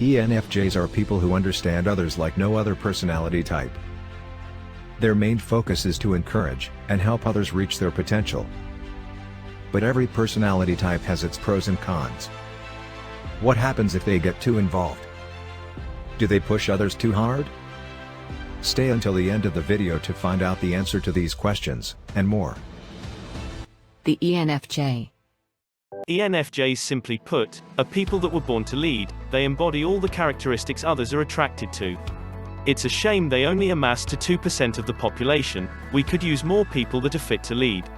ENFJs are people who understand others like no other personality type. Their main focus is to encourage and help others reach their potential. But every personality type has its pros and cons. What happens if they get too involved? Do they push others too hard? Stay until the end of the video to find out the answer to these questions, and more. The ENFJ. ENFJs, simply put, are people that were born to lead. They embody all the characteristics others are attracted to. It's a shame they only amass to 2% of the population. We could use more people that are fit to lead.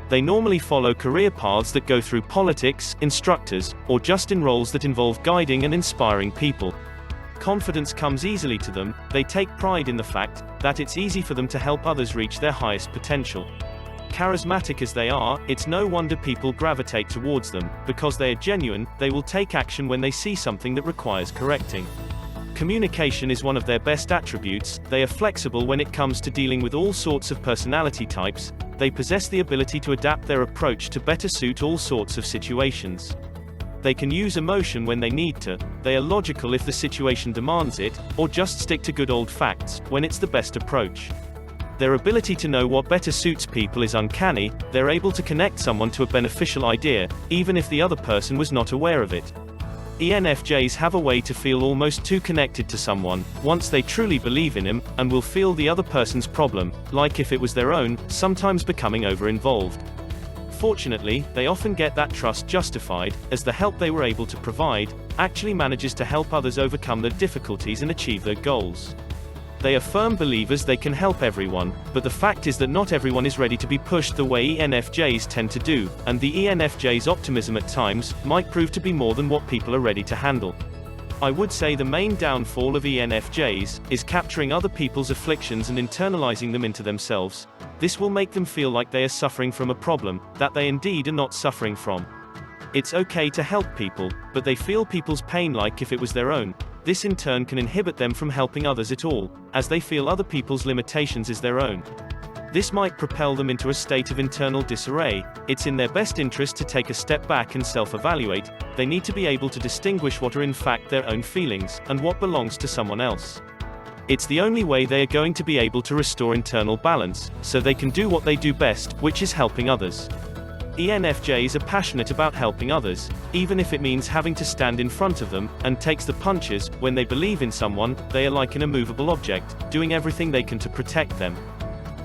They normally follow career paths that go through politics, instructors, or just in roles that involve guiding and inspiring people. Confidence comes easily to them. They take pride in the fact that it's easy for them to help others reach their highest potential. Charismatic as they are, it's no wonder people gravitate towards them. Because they are genuine, they will take action when they see something that requires correcting. Communication is one of their best attributes. They are flexible when it comes to dealing with all sorts of personality types. They possess the ability to adapt their approach to better suit all sorts of situations. They can use emotion when they need to. They are logical if the situation demands it, or just stick to good old facts when it's the best approach. Their ability to know what better suits people is uncanny. They're able to connect someone to a beneficial idea, even if the other person was not aware of it. ENFJs have a way to feel almost too connected to someone, once they truly believe in him, and will feel the other person's problem, like if it was their own, sometimes becoming over-involved. Fortunately, they often get that trust justified, as the help they were able to provide actually manages to help others overcome their difficulties and achieve their goals. They are firm believers they can help everyone, but the fact is that not everyone is ready to be pushed the way ENFJs tend to do, and the ENFJ's optimism at times might prove to be more than what people are ready to handle. I would say the main downfall of ENFJs is capturing other people's afflictions and internalizing them into themselves. This will make them feel like they are suffering from a problem that they indeed are not suffering from. It's okay to help people, but they feel people's pain like if it was their own. This in turn can inhibit them from helping others at all, as they feel other people's limitations as their own. This might propel them into a state of internal disarray. It's in their best interest to take a step back and self-evaluate. They need to be able to distinguish what are in fact their own feelings, and what belongs to someone else. It's the only way they are going to be able to restore internal balance, so they can do what they do best, which is helping others. ENFJs are passionate about helping others, even if it means having to stand in front of them, and takes the punches. When they believe in someone, they are like an immovable object, doing everything they can to protect them.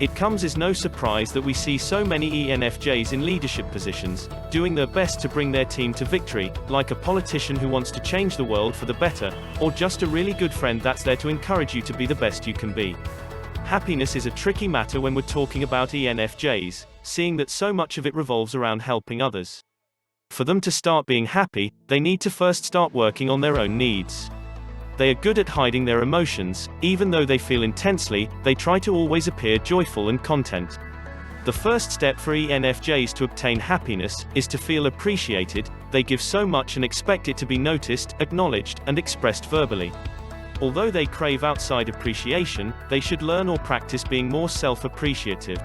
It comes as no surprise that we see so many ENFJs in leadership positions, doing their best to bring their team to victory, like a politician who wants to change the world for the better, or just a really good friend that's there to encourage you to be the best you can be. Happiness is a tricky matter when we're talking about ENFJs, seeing that so much of it revolves around helping others. For them to start being happy, they need to first start working on their own needs. They are good at hiding their emotions. Even though they feel intensely, they try to always appear joyful and content. The first step for ENFJs to obtain happiness is to feel appreciated. They give so much and expect it to be noticed, acknowledged, and expressed verbally. Although they crave outside appreciation, they should learn or practice being more self-appreciative.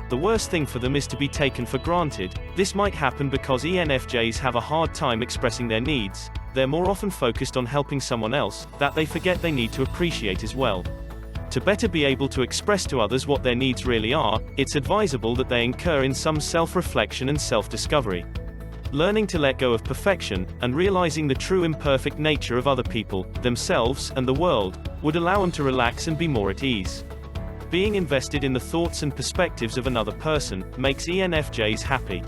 The worst thing for them is to be taken for granted. This might happen because ENFJs have a hard time expressing their needs. They're more often focused on helping someone else, that they forget they need to appreciate as well. To better be able to express to others what their needs really are, it's advisable that they incur in some self-reflection and self-discovery. Learning to let go of perfection, and realizing the true imperfect nature of other people, themselves, and the world, would allow them to relax and be more at ease. Being invested in the thoughts and perspectives of another person makes ENFJs happy.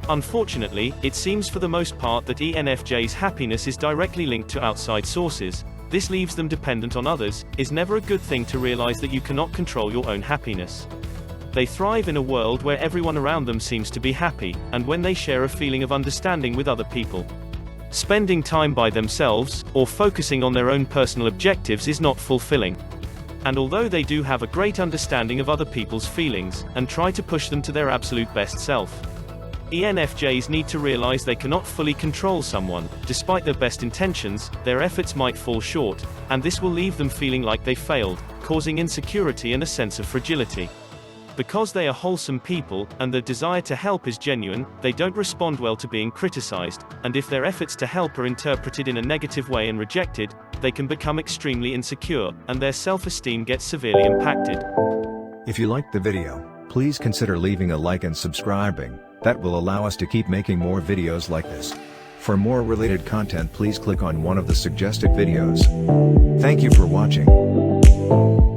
Unfortunately, it seems for the most part that ENFJs' happiness is directly linked to outside sources. This leaves them dependent on others. It's never a good thing to realize that you cannot control your own happiness. They thrive in a world where everyone around them seems to be happy, and when they share a feeling of understanding with other people. Spending time by themselves, or focusing on their own personal objectives is not fulfilling. And although they do have a great understanding of other people's feelings, and try to push them to their absolute best self, ENFJs need to realize they cannot fully control someone. Despite their best intentions, their efforts might fall short, and this will leave them feeling like they failed, causing insecurity and a sense of fragility. Because they are wholesome people, and their desire to help is genuine, they don't respond well to being criticized, and if their efforts to help are interpreted in a negative way and rejected, they can become extremely insecure, and their self-esteem gets severely impacted. If you liked the video, please consider leaving a like and subscribing. That will allow us to keep making more videos like this. For more related content, please click on one of the suggested videos. Thank you for watching.